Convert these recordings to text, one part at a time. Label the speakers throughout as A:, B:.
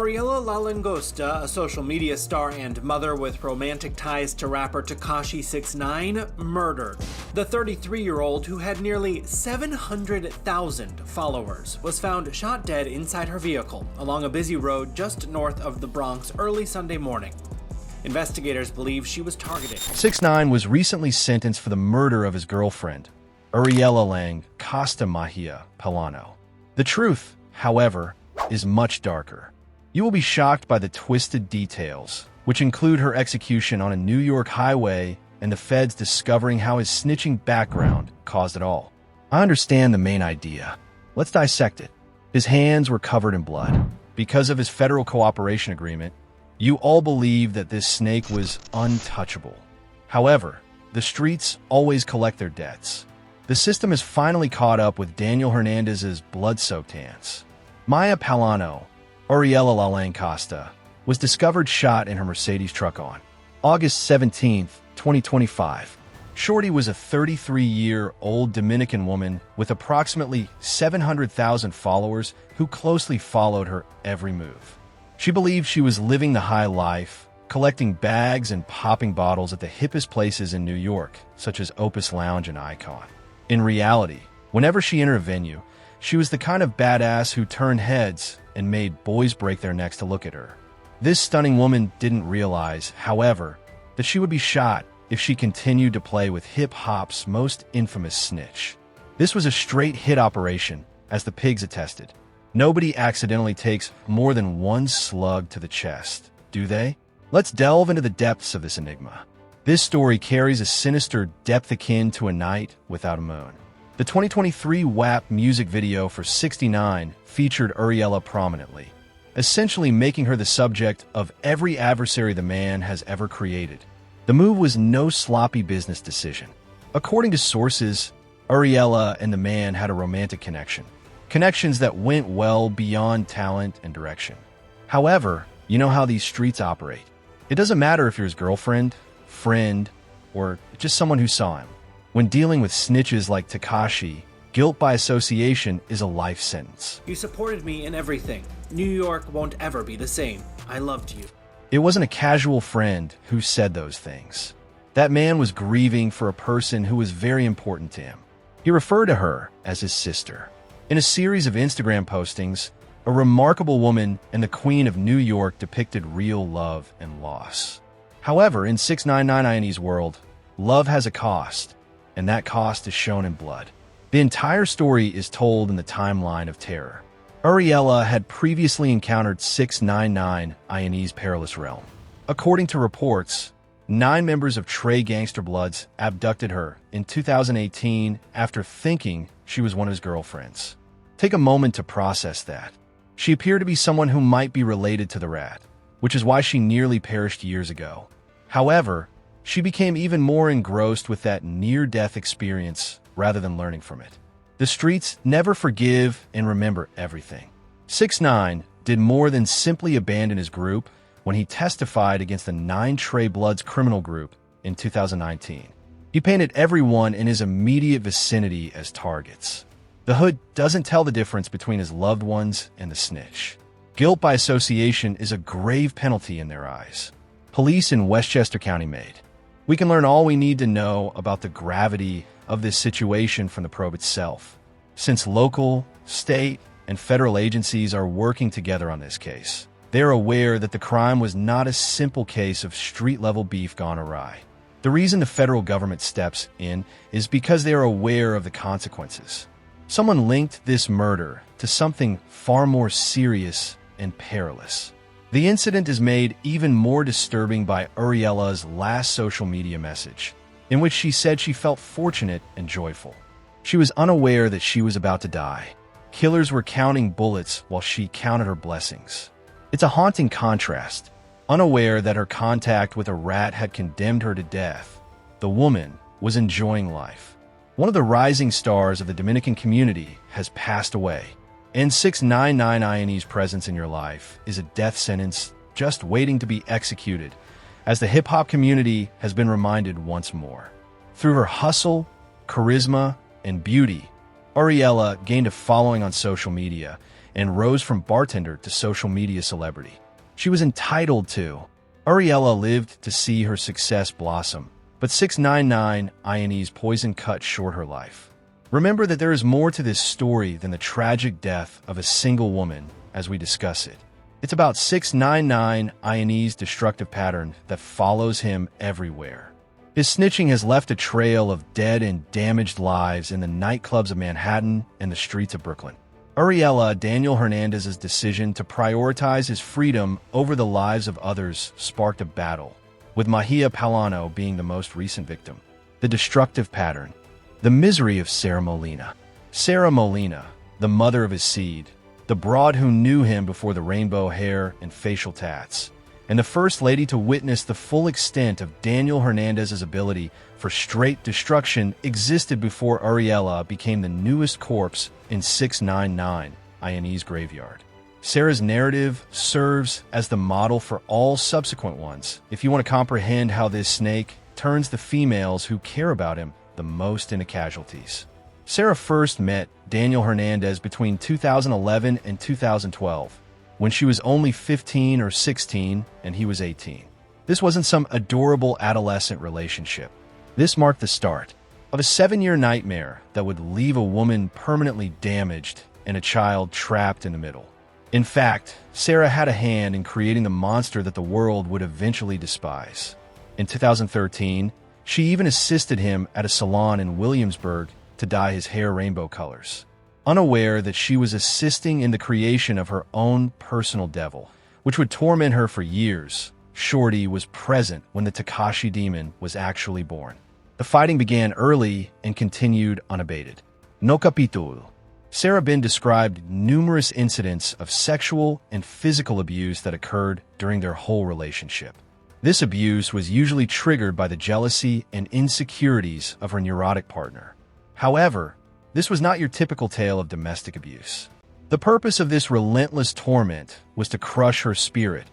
A: Ariella La Langosta, a social media star and mother with romantic ties to rapper Tekashi 6ix9ine, murdered. The 33-year-old, who had nearly 700,000 followers, was found shot dead inside her vehicle along a busy road just north of the Bronx early Sunday morning. Investigators believe she was targeted.
B: 6ix9ine was recently sentenced for the murder of his girlfriend, Ariella Lang Costa Mahia Pilano. The truth, however, is much darker. You will be shocked by the twisted details, which include her execution on a New York highway and the feds discovering how his snitching background caused it all. I understand the main idea. Let's dissect it. His hands were covered in blood. Because of his federal cooperation agreement, you all believe that this snake was untouchable. However, the streets always collect their debts. The system has finally caught up with Daniel Hernandez's blood-soaked hands. Maya Pilano, Ariella La Lang Costa, was discovered shot in her Mercedes truck on August 17, 2025. Shorty was a 33-year-old Dominican woman with approximately 700,000 followers who closely followed her every move. She believed she was living the high life, collecting bags and popping bottles at the hippest places in New York, such as Opus Lounge and Icon. In reality, whenever she entered a venue, she was the kind of badass who turned heads and made boys break their necks to look at her. This stunning woman didn't realize, however, that she would be shot if she continued to play with hip-hop's most infamous snitch. This was a straight hit operation, as the pigs attested. Nobody accidentally takes more than one slug to the chest, do they? Let's delve into the depths of this enigma. This story carries a sinister depth akin to a night without a moon. The 2023 WAP music video for 6ix9ine featured Ariella prominently, essentially making her the subject of every adversary the man has ever created. The move was no sloppy business decision. According to sources, Ariella and the man had a romantic connection. Connections that went well beyond talent and direction. However, you know how these streets operate. It doesn't matter if you're his girlfriend, friend, or just someone who saw him. When dealing with snitches like Tekashi, guilt by association is a life sentence.
A: You supported me in everything. New York won't ever be the same. I loved you.
B: It wasn't a casual friend who said those things. That man was grieving for a person who was very important to him. He referred to her as his sister. In a series of Instagram postings, a remarkable woman and the Queen of New York depicted real love and loss. However, in 6ix9ine's world, love has a cost, and that cost is shown in blood. The entire story is told in the timeline of terror. Ariella had previously encountered 6ix9ine's perilous realm. According to reports, 9 members of Trey Gangster Bloods abducted her in 2018 after thinking she was one of his girlfriends. Take a moment to process that. She appeared to be someone who might be related to the rat, which is why she nearly perished years ago. However, she became even more engrossed with that near-death experience rather than learning from it. The streets never forgive and remember everything. 6ix9ine did more than simply abandon his group when he testified against the 9 Trey Bloods criminal group in 2019. He painted everyone in his immediate vicinity as targets. The hood doesn't tell the difference between his loved ones and the snitch. Guilt by association is a grave penalty in their eyes. Police in Westchester County made. We can learn all we need to know about the gravity of this situation from the probe itself, since local, state, and federal agencies are working together on this case. They are aware that the crime was not a simple case of street-level beef gone awry. The reason the federal government steps in is because they are aware of the consequences. Someone linked this murder to something far more serious and perilous. The incident is made even more disturbing by Ariella's last social media message, in which she said she felt fortunate and joyful. She was unaware that she was about to die. Killers were counting bullets while she counted her blessings. It's a haunting contrast. Unaware that her contact with a rat had condemned her to death, the woman was enjoying life. One of the rising stars of the Dominican community has passed away. And 6ix9ine's presence in your life is a death sentence just waiting to be executed, as the hip-hop community has been reminded once more. Through her hustle, charisma, and beauty, Ariella gained a following on social media and rose from bartender to social media celebrity. She was entitled to. Ariella lived to see her success blossom, but 6ix9ine's poison cut short her life. Remember that there is more to this story than the tragic death of a single woman as we discuss it. It's about 6ix9ine's destructive pattern that follows him everywhere. His snitching has left a trail of dead and damaged lives in the nightclubs of Manhattan and the streets of Brooklyn. Ariella Daniel Hernandez's decision to prioritize his freedom over the lives of others sparked a battle, with Mahia Palano being the most recent victim. The destructive pattern. The misery of Sarah Molina. Sarah Molina, the mother of his seed, the broad who knew him before the rainbow hair and facial tats, and the first lady to witness the full extent of Daniel Hernandez's ability for straight destruction, existed before Ariella became the newest corpse in 6ix9ine's graveyard. Sarah's narrative serves as the model for all subsequent ones, if you want to comprehend how this snake turns the females who care about him the most into casualties. Sarah first met Daniel Hernandez between 2011 and 2012, when she was only 15 or 16 and he was 18. This wasn't some adorable adolescent relationship. This marked the start of a 7-year nightmare that would leave a woman permanently damaged and a child trapped in the middle. In fact, Sarah had a hand in creating the monster that the world would eventually despise. In 2013, she even assisted him at a salon in Williamsburg to dye his hair rainbow colors. Unaware that she was assisting in the creation of her own personal devil, which would torment her for years, Shorty was present when the Tekashi demon was actually born. The fighting began early and continued unabated. No capítulo. Sarah Bin described numerous incidents of sexual and physical abuse that occurred during their whole relationship. This abuse was usually triggered by the jealousy and insecurities of her neurotic partner. However, this was not your typical tale of domestic abuse. The purpose of this relentless torment was to crush her spirit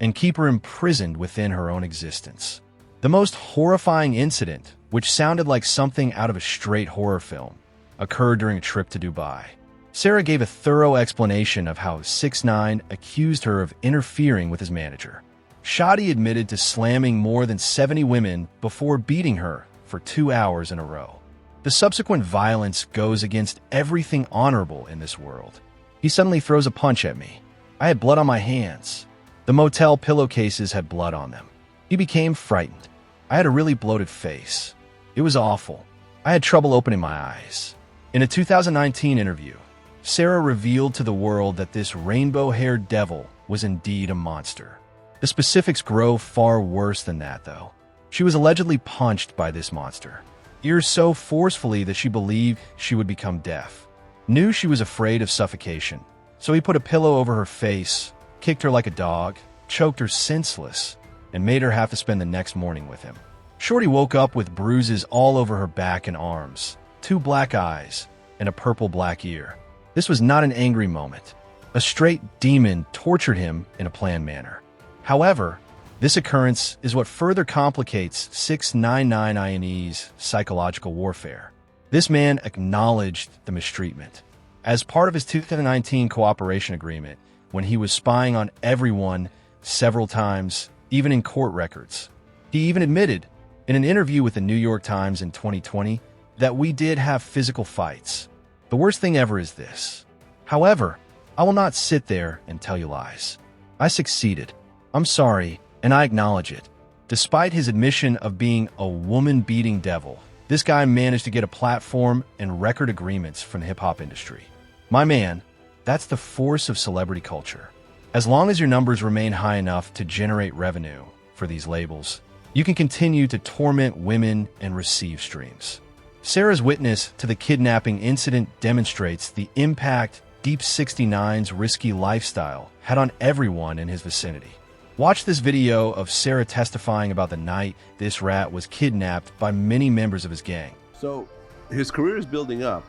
B: and keep her imprisoned within her own existence. The most horrifying incident, which sounded like something out of a straight horror film, occurred during a trip to Dubai. Sarah gave a thorough explanation of how 6ix9ine accused her of interfering with his manager. Shadi admitted to slamming more than 70 women before beating her for 2 hours in a row. The subsequent violence goes against everything honorable in this world. He suddenly throws a punch at me. I had blood on my hands. The motel pillowcases had blood on them. He became frightened. I had a really bloated face. It was awful. I had trouble opening my eyes. In a 2019 interview, Sarah revealed to the world that this rainbow-haired devil was indeed a monster. The specifics grow far worse than that, though. She was allegedly punched by this monster, ears so forcefully that she believed she would become deaf. Knew she was afraid of suffocation, so he put a pillow over her face, kicked her like a dog, choked her senseless, and made her have to spend the next morning with him. Shorty woke up with bruises all over her back and arms, 2 black eyes, and a purple-black ear. This was not an angry moment. A straight demon tortured him in a planned manner. However, this occurrence is what further complicates 6ix9ine's psychological warfare. This man acknowledged the mistreatment. As part of his 2019 cooperation agreement, when he was spying on everyone several times, even in court records, he even admitted in an interview with the New York Times in 2020 that we did have physical fights. The worst thing ever is this. However, I will not sit there and tell you lies. I succeeded. I'm sorry, and I acknowledge it. Despite his admission of being a woman-beating devil, this guy managed to get a platform and record agreements from the hip-hop industry. My man, that's the force of celebrity culture. As long as your numbers remain high enough to generate revenue for these labels, you can continue to torment women and receive streams. Sarah's witness to the kidnapping incident demonstrates the impact Deep 69's risky lifestyle had on everyone in his vicinity. Watch this video of Sarah testifying about the night this rat was kidnapped by many members of his gang.
C: So his career is building up,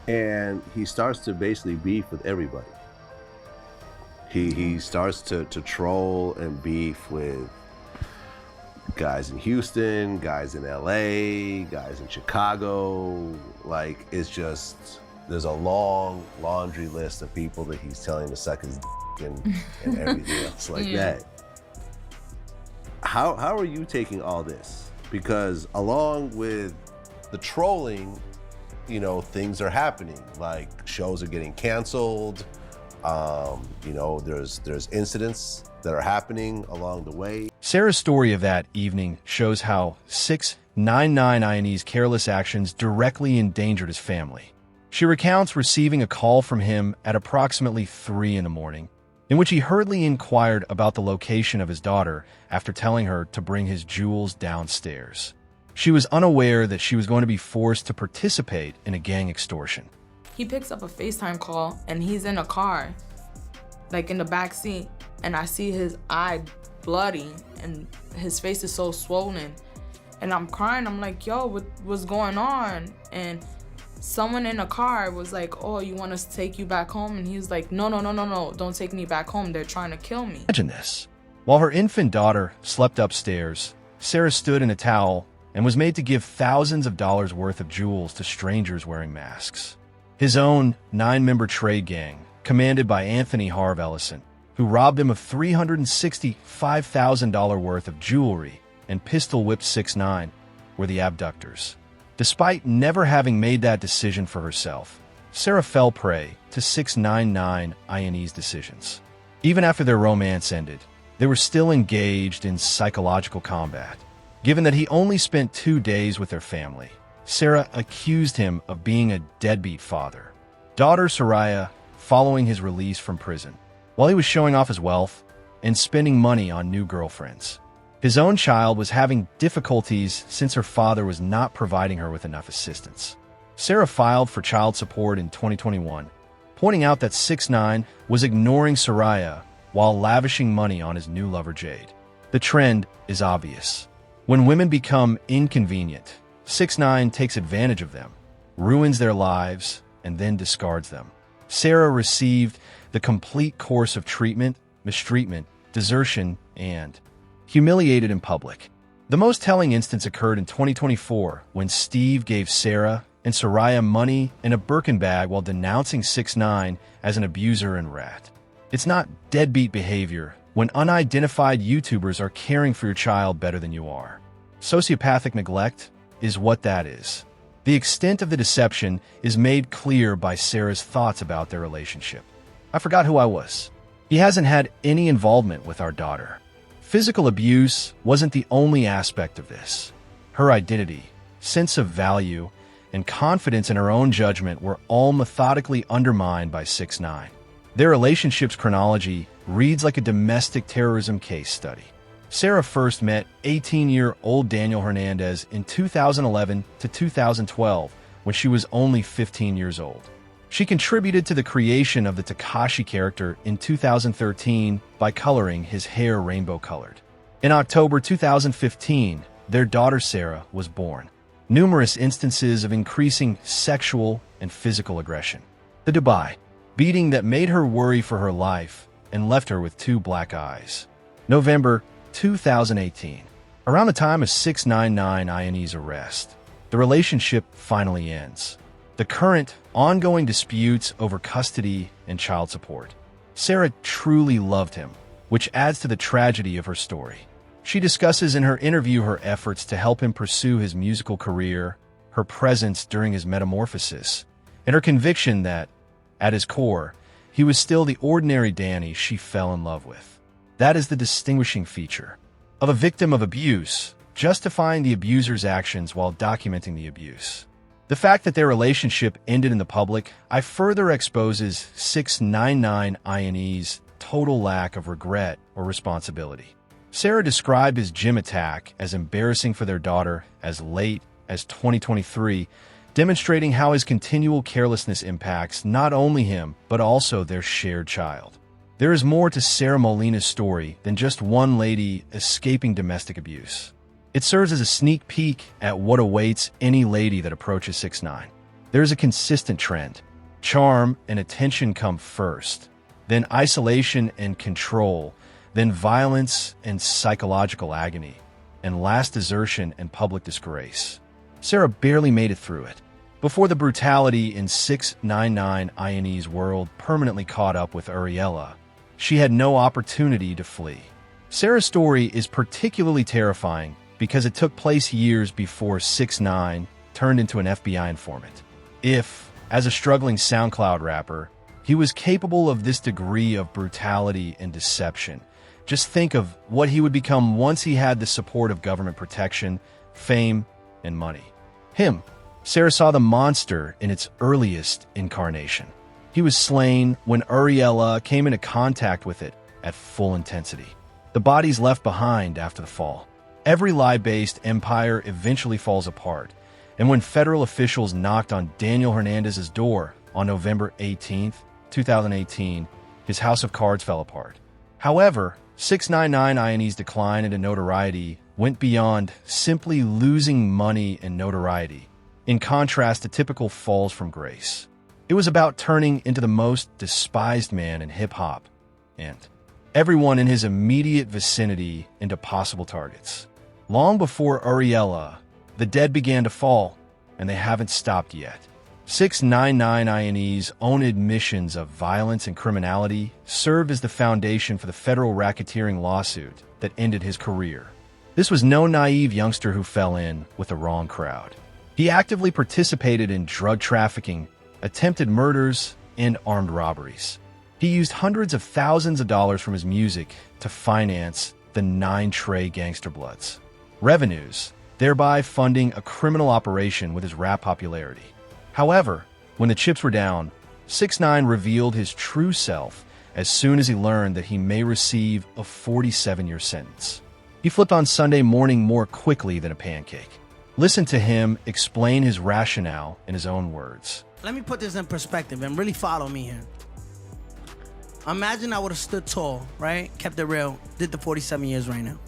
C: and he starts to basically beef with everybody. He starts to troll and beef with guys in Houston, guys in LA, guys in Chicago. Like, it's just There's a long laundry list of people that he's telling to suck his and everything else like that. How are you taking all this? Because along with the trolling, you know, things are happening. Like shows are getting canceled. You know, there's incidents that are happening along the way.
B: Sarah's story of that evening shows how 6ix9ine's careless actions directly endangered his family. She recounts receiving a call from him at approximately 3 a.m, in which he hurriedly inquired about the location of his daughter after telling her to bring his jewels downstairs. She was unaware that she was going to be forced to participate in a gang extortion.
D: He picks up a FaceTime call and he's in a car, like in the back seat, and I see his eye bloody and his face is so swollen. And I'm crying. I'm like, yo, what's going on? And someone in the car was like, oh, you want us to take you back home? And he was like, no, don't take me back home. They're trying to kill me.
B: Imagine this. While her infant daughter slept upstairs, Sarah stood in a towel and was made to give thousands of dollars worth of jewels to strangers wearing masks. His own 9-member trade gang, commanded by Anthony Harv Ellison, who robbed him of $365,000 worth of jewelry and pistol-whipped 6ix9ine, were the abductors. Despite never having made that decision for herself, Sarah fell prey to 6ix9ine's decisions. Even after their romance ended, they were still engaged in psychological combat. Given that he only spent 2 days with their family, Sarah accused him of being a deadbeat father. Daughter Soraya, following his release from prison, while he was showing off his wealth and spending money on new girlfriends. His own child was having difficulties since her father was not providing her with enough assistance. Sarah filed for child support in 2021, pointing out that 6ix9ine was ignoring Soraya while lavishing money on his new lover Jade. The trend is obvious. When women become inconvenient, 6ix9ine takes advantage of them, ruins their lives, and then discards them. Sarah received the complete course of treatment, mistreatment, desertion, and humiliated in public. The most telling instance occurred in 2024 when Steve gave Sarah and Soraya money in a Birkin bag while denouncing 6ix9ine as an abuser and rat. It's not deadbeat behavior when unidentified YouTubers are caring for your child better than you are. Sociopathic neglect is what that is. The extent of the deception is made clear by Sarah's thoughts about their relationship. I forgot who I was. He hasn't had any involvement with our daughter. Physical abuse wasn't the only aspect of this. Her identity, sense of value, and confidence in her own judgment were all methodically undermined by 6ix9ine. Their relationship's chronology reads like a domestic terrorism case study. Sarah first met 18-year-old Daniel Hernandez in 2011 to 2012 when she was only 15 years old. She contributed to the creation of the Tekashi character in 2013 by coloring his hair rainbow-colored. In October 2015, their daughter Sarah was born. Numerous instances of increasing sexual and physical aggression. The Dubai beating that made her worry for her life and left her with 2 black eyes. November 2018. Around the time of 6ix9ine's arrest, the relationship finally ends. The current, ongoing disputes over custody and child support. Sarah truly loved him, which adds to the tragedy of her story. She discusses in her interview her efforts to help him pursue his musical career, her presence during his metamorphosis, and her conviction that, at his core, he was still the ordinary Danny she fell in love with. That is the distinguishing feature of a victim of abuse, justifying the abuser's actions while documenting the abuse. The fact that their relationship ended in the public further exposes 6ix9ine's total lack of regret or responsibility. Sarah described his gym attack as embarrassing for their daughter as late as 2023, demonstrating how his continual carelessness impacts not only him, but also their shared child. There is more to Sarah Molina's story than just one lady escaping domestic abuse. It serves as a sneak peek at what awaits any lady that approaches 6ix9ine. There is a consistent trend. Charm and attention come first, then isolation and control, then violence and psychological agony, and last desertion and public disgrace. Sarah barely made it through it, Before the brutality in 6ix9ine's world permanently caught up with Ariella, she had no opportunity to flee. Sarah's story is particularly terrifying because it took place years before 6ix9ine turned into an FBI informant. If, as a struggling SoundCloud rapper, he was capable of this degree of brutality and deception, just think of what he would become once he had the support of government protection, fame, and money. Sarah saw the monster in its earliest incarnation. He was slain when Ariella came into contact with it at full intensity. The bodies left behind after the fall. Every lie-based empire eventually falls apart, and when federal officials knocked on Daniel Hernandez's door on November 18, 2018, his house of cards fell apart. However, 6ix9ine's decline into notoriety went beyond simply losing money and notoriety, in contrast to typical falls from grace. It was about turning into the most despised man in hip-hop, and everyone in his immediate vicinity into possible targets. Long before Ariella, the dead began to fall, and they haven't stopped yet. 6ix9ine's own admissions of violence and criminality served as the foundation for the federal racketeering lawsuit that ended his career. This was no naive youngster who fell in with the wrong crowd. He actively participated in drug trafficking, attempted murders, and armed robberies. He used hundreds of thousands of dollars from his music to finance the 9 Trey Gangster Bloods revenues, thereby funding a criminal operation with his rap popularity. However, when the chips were down, 6ix9ine revealed his true self as soon as he learned that he may receive a 47-year sentence. He flipped on Sunday morning more quickly than a pancake. Listen to him explain his rationale in his own words.
E: Let me put this in perspective and really follow me here. Imagine I would have stood tall, right? Kept it real, did the 47 years right now.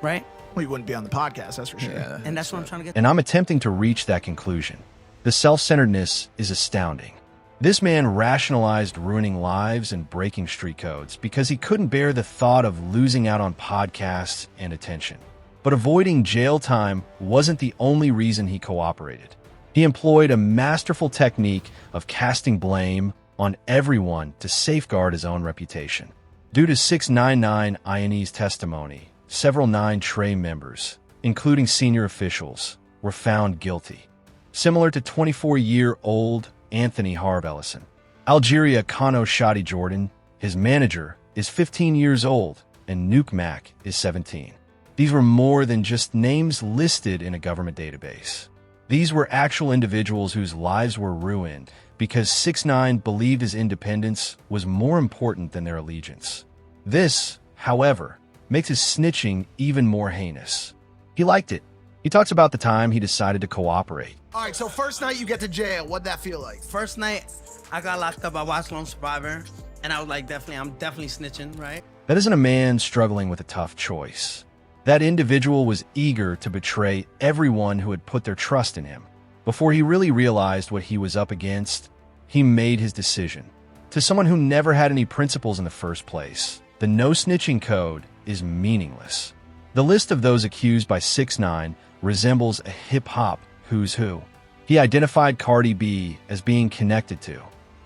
E: Right?
F: Well, you wouldn't be on the podcast, that's for sure.
E: Yeah, and that's what I'm trying to get.
B: And I'm attempting to reach that conclusion. The self-centeredness is astounding. This man rationalized ruining lives and breaking street codes because he couldn't bear the thought of losing out on podcasts and attention. But avoiding jail time wasn't the only reason he cooperated. He employed a masterful technique of casting blame on everyone to safeguard his own reputation. Due to 6ix9ine's testimony, several 9 Trey members, including senior officials, were found guilty. Similar to 24-year-old Anthony Harb Ellison. Algeria Kano Shadi Jordan, his manager, is 15 years old, and Nuke Mac is 17. These were more than just names listed in a government database. These were actual individuals whose lives were ruined because 6ix9ine believed his independence was more important than their allegiance. This, however, makes his snitching even more heinous. He liked it. He talks about the time he decided to cooperate.
F: All right, so first night you get to jail, what'd that feel like?
E: First night, I got locked up. I watched Lone Survivor, and I was like, I'm definitely snitching, right?
B: That isn't a man struggling with a tough choice. That individual was eager to betray everyone who had put their trust in him. Before he really realized what he was up against, he made his decision. To someone who never had any principles in the first place, the no snitching code is meaningless. The list of those accused by 6ix9ine resembles a hip-hop who's who. He identified Cardi B as being connected to.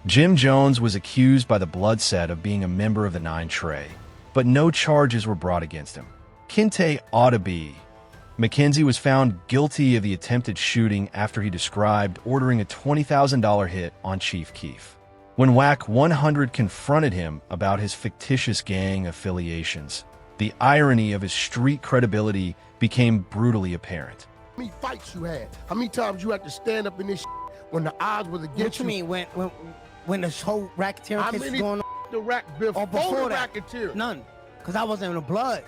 B: Jim Jones was accused by the Blood Set of being a member of the 9 Trey, but no charges were brought against him. Kinte Audeby. Mackenzie was found guilty of the attempted shooting after he described ordering a $20,000 hit on Chief Keef. When WAC 100 confronted him about his fictitious gang affiliations, the irony of his street credibility became brutally apparent.
G: How many fights you had? How many times you had to stand up in this when the odds was against
E: What you mean when this whole racketeering case was going on?
G: The rack before the racketeer?
E: None, because I wasn't in the blood.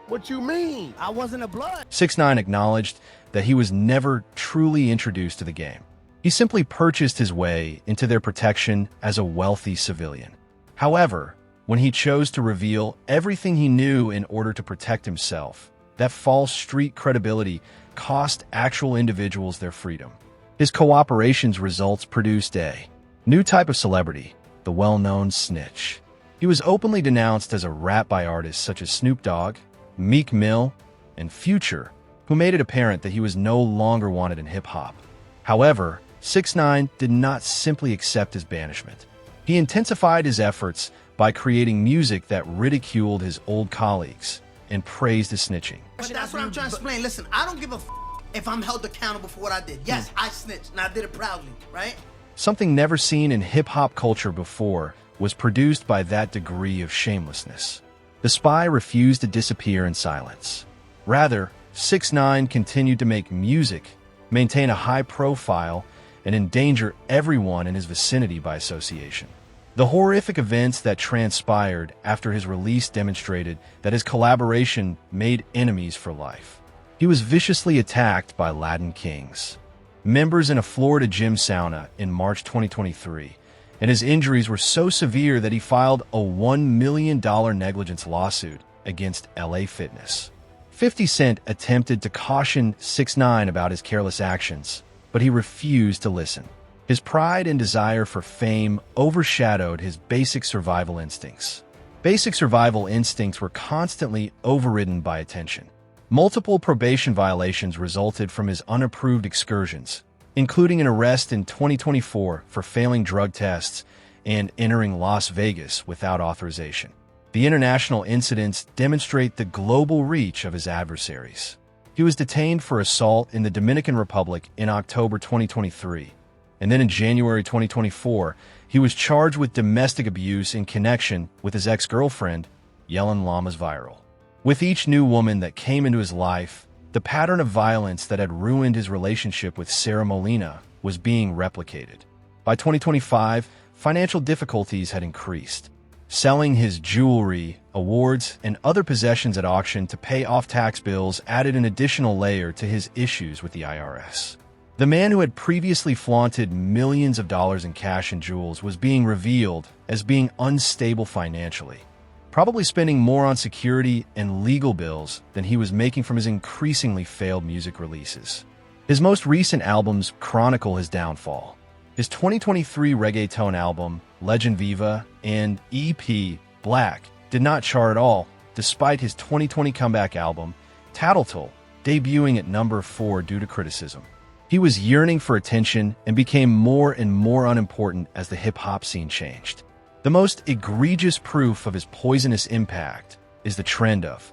G: What you mean?
E: I wasn't in the blood.
B: 6ix9ine acknowledged that he was never truly introduced to the game. He simply purchased his way into their protection as a wealthy civilian. However, when he chose to reveal everything he knew in order to protect himself, that false street credibility cost actual individuals their freedom. His cooperation's results produced a new type of celebrity, the well-known snitch. He was openly denounced as a rap by artists such as Snoop Dogg, Meek Mill, and Future, who made it apparent that he was no longer wanted in hip-hop. However, 6ix9ine did not simply accept his banishment. He intensified his efforts by creating music that ridiculed his old colleagues and praised his snitching.
E: But that's what I'm trying to explain. Listen, I don't give a if I'm held accountable for what I did. Yes, I snitched, and I did it proudly, right?
B: Something never seen in hip-hop culture before was produced by that degree of shamelessness. The spy refused to disappear in silence. Rather, 6ix9ine continued to make music, maintain a high profile, and endanger everyone in his vicinity by association. The horrific events that transpired after his release demonstrated that his collaboration made enemies for life. He was viciously attacked by Latin Kings, members in a Florida gym sauna in March 2023, and his injuries were so severe that he filed a $1 million negligence lawsuit against LA Fitness. 50 Cent attempted to caution 6ix9ine about his careless actions, but he refused to listen. His pride and desire for fame overshadowed his basic survival instincts. Basic survival instincts were constantly overridden by attention. Multiple probation violations resulted from his unapproved excursions, including an arrest in 2024 for failing drug tests and entering Las Vegas without authorization. The international incidents demonstrate the global reach of his adversaries. He was detained for assault in the Dominican Republic in October 2023, and then in January 2024, he was charged with domestic abuse in connection with his ex-girlfriend, Yellen Lama's Viral. With each new woman that came into his life, the pattern of violence that had ruined his relationship with Sarah Molina was being replicated. By 2025, financial difficulties had increased. Selling his jewelry, awards, and other possessions at auction to pay off tax bills added an additional layer to his issues with the IRS. The man who had previously flaunted millions of dollars in cash and jewels was being revealed as being unstable financially, probably spending more on security and legal bills than he was making from his increasingly failed music releases. His most recent albums chronicle his downfall. His 2023 reggaeton album, Legend Viva, and EP, Black, did not chart at all, despite his 2020 comeback album, Tattletale, debuting at number 4 due to criticism. He was yearning for attention and became more and more unimportant as the hip-hop scene changed. The most egregious proof of his poisonous impact is the trend of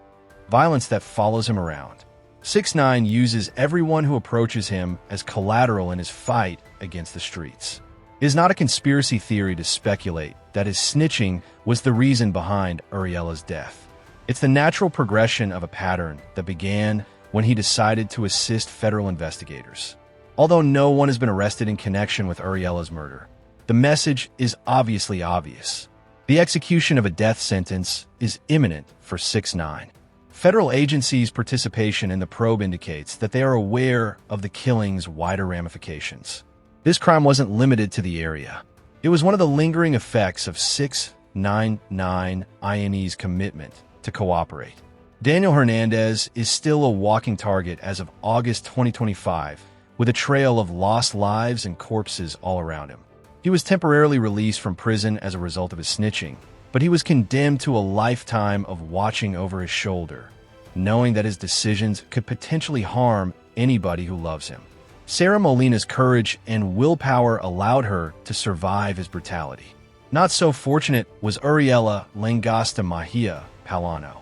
B: violence that follows him around. 6ix9ine uses everyone who approaches him as collateral in his fight against the streets. It is not a conspiracy theory to speculate that his snitching was the reason behind Uriella's death. It's the natural progression of a pattern that began when he decided to assist federal investigators. Although no one has been arrested in connection with Uriella's murder, the message is obviously obvious. The execution of a death sentence is imminent for 6ix9ine. Federal agencies' participation in the probe indicates that they are aware of the killing's wider ramifications. This crime wasn't limited to the area. It was one of the lingering effects of 6ix9ine's commitment to cooperate. Daniel Hernandez is still a walking target as of August 2025, with a trail of lost lives and corpses all around him. He was temporarily released from prison as a result of his snitching, but he was condemned to a lifetime of watching over his shoulder, knowing that his decisions could potentially harm anybody who loves him. Sarah Molina's courage and willpower allowed her to survive his brutality. Not so fortunate was Uriella Langasta Mahia Palano.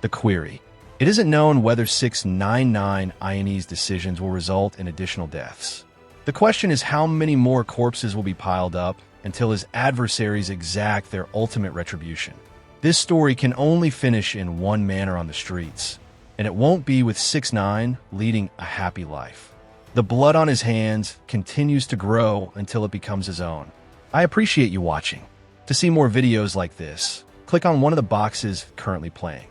B: The query: it isn't known whether 6ix9ine's decisions will result in additional deaths. The question is how many more corpses will be piled up until his adversaries exact their ultimate retribution. This story can only finish in one manner on the streets, and it won't be with 6ix9ine leading a happy life. The blood on his hands continues to grow until it becomes his own. I appreciate you watching. To see more videos like this, click on one of the boxes currently playing.